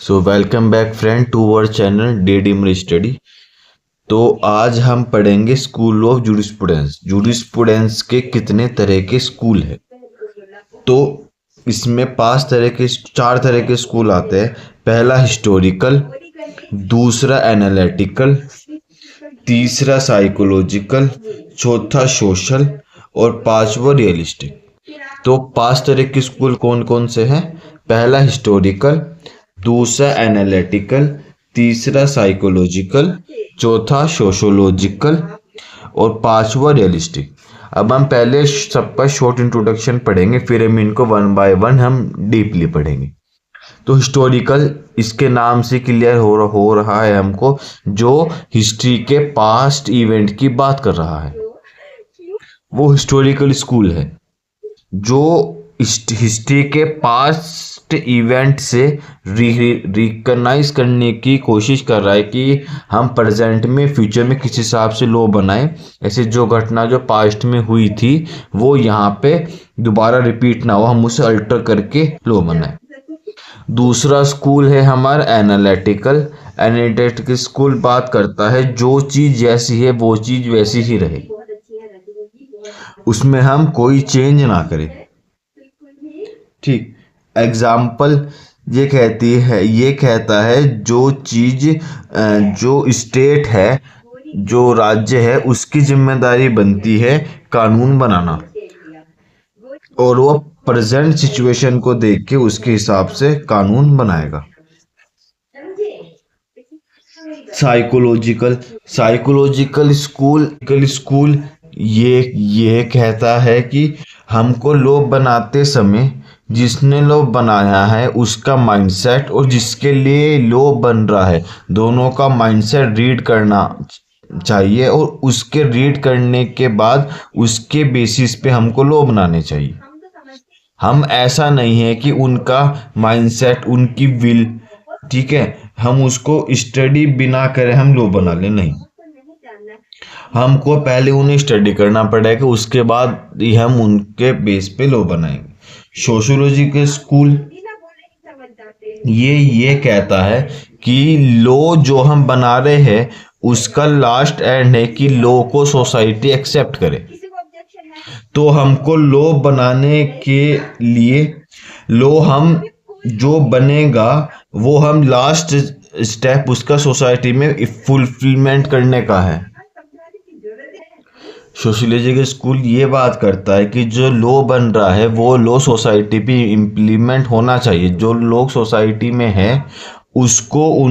So welcome back friend to our channel day dimer study. तो आज हम पढ़ेंगे स्कूल ऑफ जूरिस्प्रूडेंस। जूरिस्प्रूडेंस के कितने तरह के स्कूल है। तो इसमें चार तरह के स्कूल आते हैं। पहला हिस्टोरिकल, दूसरा एनालिटिकल, तीसरा साइकोलॉजिकल, चौथा सोशल और पांचवा रियलिस्टिक। तो पांच तरह के स्कूल कौन कौन से हैं? पहला हिस्टोरिकल, दूसरा एनालिटिकल, तीसरा साइकोलॉजिकल, चौथा सोशोलॉजिकल और पांचवा रियलिस्टिक। अब हम पहले सबका शॉर्ट इंट्रोडक्शन पढ़ेंगे, फिर हम इनको वन बाय वन हम डीपली पढ़ेंगे। तो हिस्टोरिकल इसके नाम से क्लियर हो रहा है हमको, जो हिस्ट्री के पास्ट इवेंट की बात कर रहा है वो हिस्टोरिकल स्कूल है। जो हिस्ट्री के पास्ट इवेंट से रिकॉग्नाइज करने की कोशिश कर रहा है कि हम प्रेजेंट में फ्यूचर में किस हिसाब से लॉ बनाए, ऐसे जो घटना जो पास्ट में हुई थी वो यहाँ पे दोबारा रिपीट ना हो, हम उसे अल्टर करके लॉ बनाए। दूसरा स्कूल है हमारा एनालिटिकल। एनालिटिकल स्कूल बात करता है जो चीज जैसी है वो चीज वैसी ही रहे, उसमें हम कोई चेंज ना करें। ठीक, एग्जाम्पल ये कहता है जो चीज जो स्टेट है, जो राज्य है, उसकी जिम्मेदारी बनती है कानून बनाना, और वो प्रेजेंट सिचुएशन को देख के उसके हिसाब से कानून बनाएगा। साइकोलॉजिकल स्कूल ये कहता है कि हमको लॉ बनाते समय जिसने लॉ बनाया है उसका माइंडसेट और जिसके लिए लॉ बन रहा है दोनों का माइंडसेट रीड करना चाहिए, और उसके रीड करने के बाद उसके बेसिस पे हमको लॉ बनाने चाहिए। हम ऐसा नहीं है कि उनका माइंडसेट, उनकी विल, ठीक है, हम उसको स्टडी बिना करे हम लॉ बना ले, नहीं। हमको पहले उन्हें स्टडी करना पड़ेगा, उसके बाद ही हम उनके बेस पे लॉ बनाएंगे। सोशियोलॉजी के स्कूल ये कहता है कि लॉ जो हम बना रहे हैं उसका लास्ट एंड है कि लॉ को सोसाइटी एक्सेप्ट करे। तो हमको लॉ बनाने के लिए लॉ हम जो बनेगा वो हम लास्ट स्टेप उसका सोसाइटी में फुलफिलमेंट करने का है। सोशियोलॉजी का स्कूल ये बात करता है कि जो लॉ बन रहा है वो लॉ सोसाइटी पे इम्प्लीमेंट होना चाहिए। जो लोग सोसाइटी में है उसको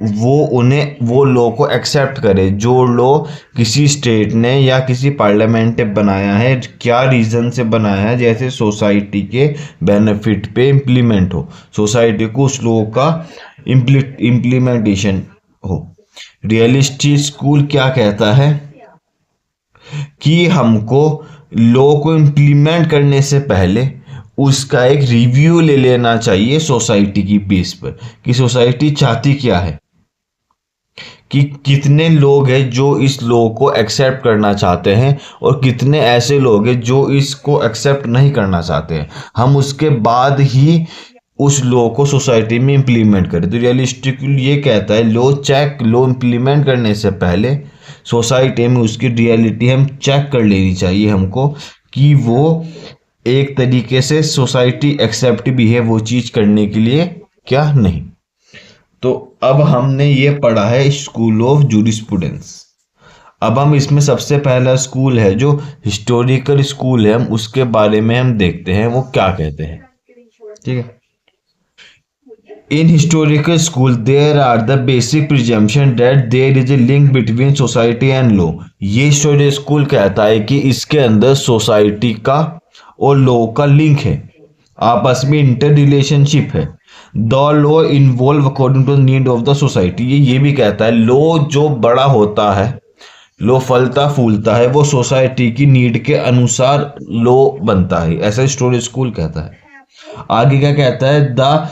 वो लॉ को एक्सेप्ट करे। जो लॉ किसी स्टेट ने या किसी पार्लियामेंट ने बनाया है, क्या रीजन से बनाया है, जैसे सोसाइटी के बेनिफिट पे इम्प्लीमेंट हो, सोसाइटी को उस लॉ का इम्प्लीमेंटेशन हो। रियलिस्टिक स्कूल क्या कहता है कि हमको लॉ को इम्प्लीमेंट करने से पहले उसका एक रिव्यू ले लेना चाहिए सोसाइटी की बेस पर, कि सोसाइटी चाहती क्या है, कि कितने लोग हैं जो इस लॉ को एक्सेप्ट करना चाहते हैं और कितने ऐसे लोग हैं जो इसको एक्सेप्ट नहीं करना चाहते हैं। हम उसके बाद ही उस लॉ को सोसाइटी में इम्प्लीमेंट करें। तो रियलिस्टिक ये कहता है लॉ इम्प्लीमेंट करने से पहले सोसाइटी में उसकी रियलिटी हम चेक कर लेनी चाहिए हमको, कि वो एक तरीके से सोसाइटी एक्सेप्ट भी है वो चीज करने के लिए क्या नहीं। तो अब हमने ये पढ़ा है स्कूल ऑफ जूरिस्प्रूडेंस। अब हम इसमें सबसे पहला स्कूल है जो हिस्टोरिकल स्कूल है, हम उसके बारे में हम देखते हैं वो क्या कहते हैं। ठीक है, in historical school there are the basic presumption that there is a link between society and law। ये हिस्टोरिकल स्कूल कहता है कि इसके अंदर सोसाइटी का और लॉ का लिंक है, आपस में इंटर रिलेशनशिप है। The law involve according to the need of the society. ये भी कहता है लॉ जो बड़ा होता है, लॉ फलता फूलता है, वो सोसाइटी की नीड के अनुसार लॉ बनता है, ऐसा हिस्टोरिकल स्कूल कहता है। आगे क्या कहता है, the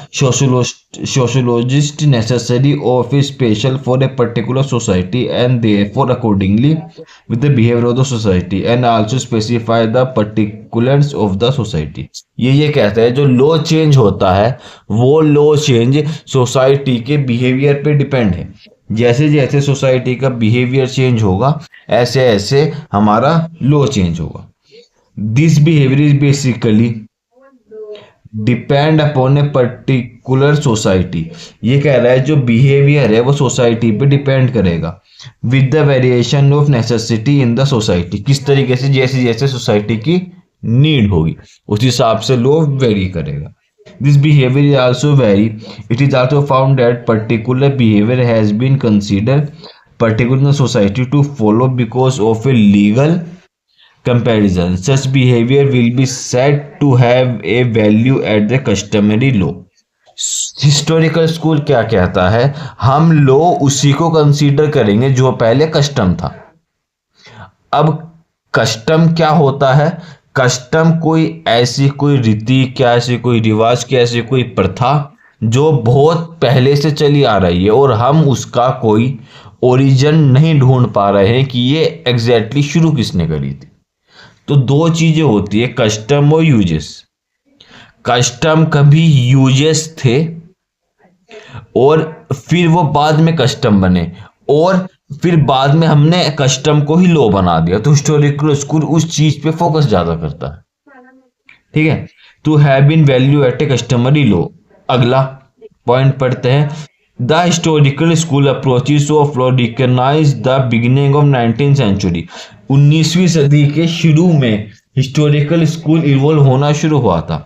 sociologist necessary of A special for a particular society and therefore accordingly with the behaviour of the society and also specify the particulars of the society. ये कहता है जो लॉ चेंज होता है वो लॉ चेंज सोसाइटी के behaviour पे depend है। जैसे जैसे सोसाइटी का बिहेवियर चेंज होगा ऐसे ऐसे हमारा लॉ चेंज होगा। This behaviour is basically depend upon a particular society. ये कह रहा है जो बिहेवियर है वो सोसाइटी पे डिपेंड करेगा with the variation of necessity in the society. किस तरीके से, जैसे जैसे सोसाइटी की नीड होगी उस हिसाब से लॉ वेरी करेगा। This behaviour is also very, it is also found that particular behaviour has been considered particular society to follow because of a legal comparison. Such behavior will be said to have a value at the customary law. Historical school क्या कहता है, हम लो उसी को consider करेंगे जो पहले custom था। अब कस्टम क्या होता है, कस्टम कोई ऐसी कोई रीति, क्या ऐसी कोई रिवाज, क्या ऐसी कोई प्रथा जो बहुत पहले से चली आ रही है और हम उसका कोई ओरिजिन नहीं ढूंढ पा रहे हैं कि ये एग्जैक्टली शुरू किसने करी थी। तो दो चीजें होती है, कस्टम और यूजेस। कस्टम कभी यूजेस थे और फिर वो बाद में कस्टम बने और फिर बाद में हमने कस्टम को ही लॉ बना दिया। तो हिस्टोरिकल स्कूल उस चीज पे फोकस ज्यादा करता है, ठीक है। To have been value at a customary law. अगला पॉइंट पढ़ते हैं, the historical school approaches of law recognise the beginning of 19th century. 19वीं सदी के शुरू में हिस्टोरिकल स्कूल इवॉल्व होना शुरू हुआ था।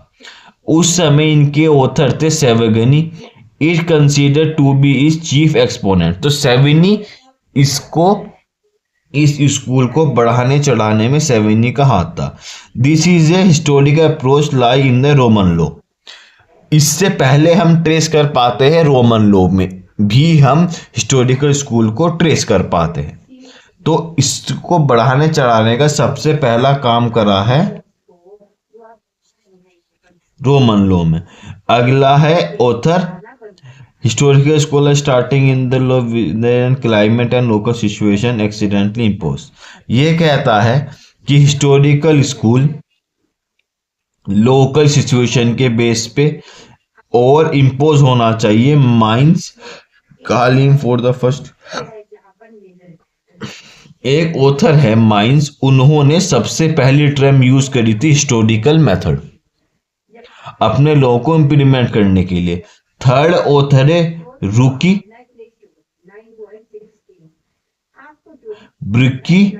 उस समय इनके ऑथर थे Savigny, is consider to be is chief exponent. तो सेवनी इसको इस स्कूल को बढ़ाने चढ़ाने में सेवनी का हाथ था। This is a historical approach lie in the Roman law. इससे पहले हम ट्रेस कर पाते हैं रोमन लॉ में भी हम हिस्टोरिकल स्कूल को ट्रेस कर पाते हैं। तो इसको बढ़ाने चढ़ाने का सबसे पहला काम करा है रोमन लॉ में। अगला है author, historical school starting in the law climate and local situation accidentally impose. ये कहता है कि हिस्टोरिकल स्कूल लोकल सिचुएशन के बेस पे और इम्पोज होना चाहिए। Mines calling for the first, एक ऑथर है माइंस, उन्होंने सबसे पहली टर्म यूज करी थी हिस्टोरिकल मेथड अपने लॉ को इंप्लीमेंट करने के लिए। थर्ड ऑथर है रुकी ब्रिकी,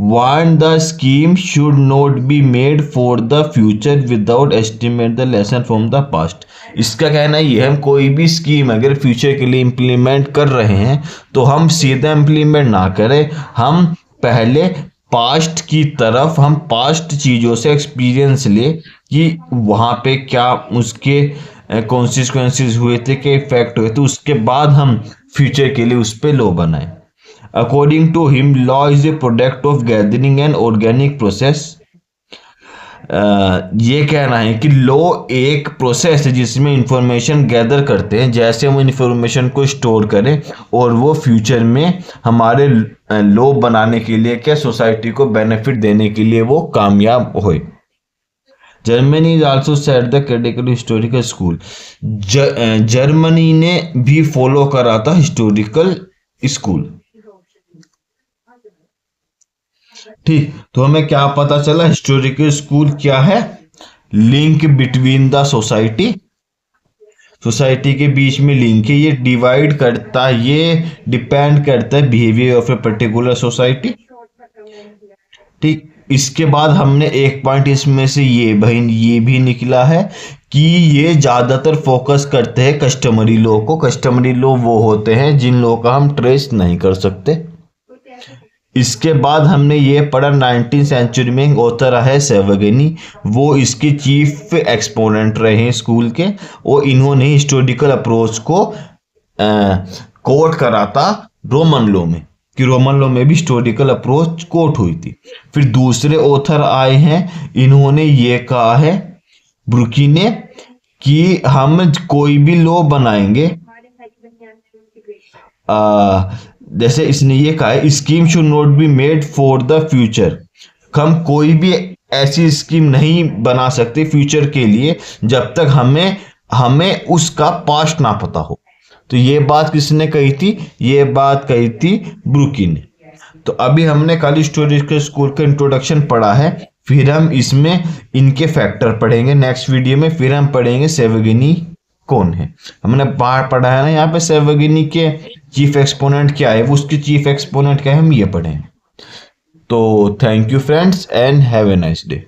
want the scheme should not be made for the future without estimate the lesson from the past। इसका कहना ये हम कोई भी स्कीम अगर फ्यूचर के लिए इम्प्लीमेंट कर रहे हैं तो हम सीधा इम्प्लीमेंट ना करें, हम पहले पास्ट की तरफ हम पास्ट चीज़ों से एक्सपीरियंस ले कि वहाँ पे क्या उसके कॉन्सिक्वेंसेस हुए थे, क्या इफेक्ट हुए थे, उसके बाद हम फ्यूचर के लिए उस पर लॉ बनाएं। According to him, law is a product of gathering and organic process। ये कहना है कि लॉ एक प्रोसेस है जिसमें इंफॉर्मेशन गैदर करते हैं, जैसे हम इंफॉर्मेशन को स्टोर करें और वो फ्यूचर में हमारे लॉ बनाने के लिए क्या सोसाइटी को बेनिफिट देने के लिए वो कामयाब हो। Germany is also set the critical historical school. Germany ने भी फॉलो करा था हिस्टोरिकल स्कूल, ठीक। तो हमें क्या पता चला, हिस्टोरिकल स्कूल क्या है, link between the society, society के बीच में लिंक है, ये डिवाइड करता है, ये डिपेंड करता है behaviour of a particular society, ठीक। इसके बाद हमने एक पॉइंट इसमें से ये भी निकला है कि ये ज्यादातर फोकस करते हैं कस्टमरी लॉ को। कस्टमरी लॉ वो होते हैं जिन लॉ का हम ट्रेस नहीं कर सकते। इसके बाद हमने ये पढ़ा 19th सेंचुरी में ऑथर है सेवगनी, वो इसके चीफ एक्सपोनेंट रहे हैं स्कूल के और इन्होंने हिस्टोरिकल अप्रोच को कोट करा था रोमन लॉ में कि रोमन लॉ में भी हिस्टोरिकल अप्रोच कोट हुई थी। फिर दूसरे ऑथर आए हैं, इन्होंने ये कहा है ब्रुकी ने कि हम कोई भी लॉ बनाएंगे, जैसे इसने ये कहा है scheme should not be made for the future. हम कोई भी ऐसी स्कीम नहीं बना सकते फ्यूचर के लिए जब तक हमें हमें उसका पास्ट ना पता हो। तो ये बात किसने कही थी? ये बात कही थी ब्रुकी ने। तो अभी हमने खाली हिस्टोरिकल स्कूल का इंट्रोडक्शन पढ़ा है, फिर हम इसमें इनके फैक्टर पढ़ेंगे नेक्स्ट वीडियो में। फिर हम पढ़ेंगे सेवगिनी कौन है। हमने बाहर पढ़ा है ना यहाँ पे सेवगिनी के चीफ एक्सपोनेंट क्या है, वो उसकी चीफ एक्सपोनेंट क्या है, हम ये पढ़ेंगे। तो thank you friends and have a nice day.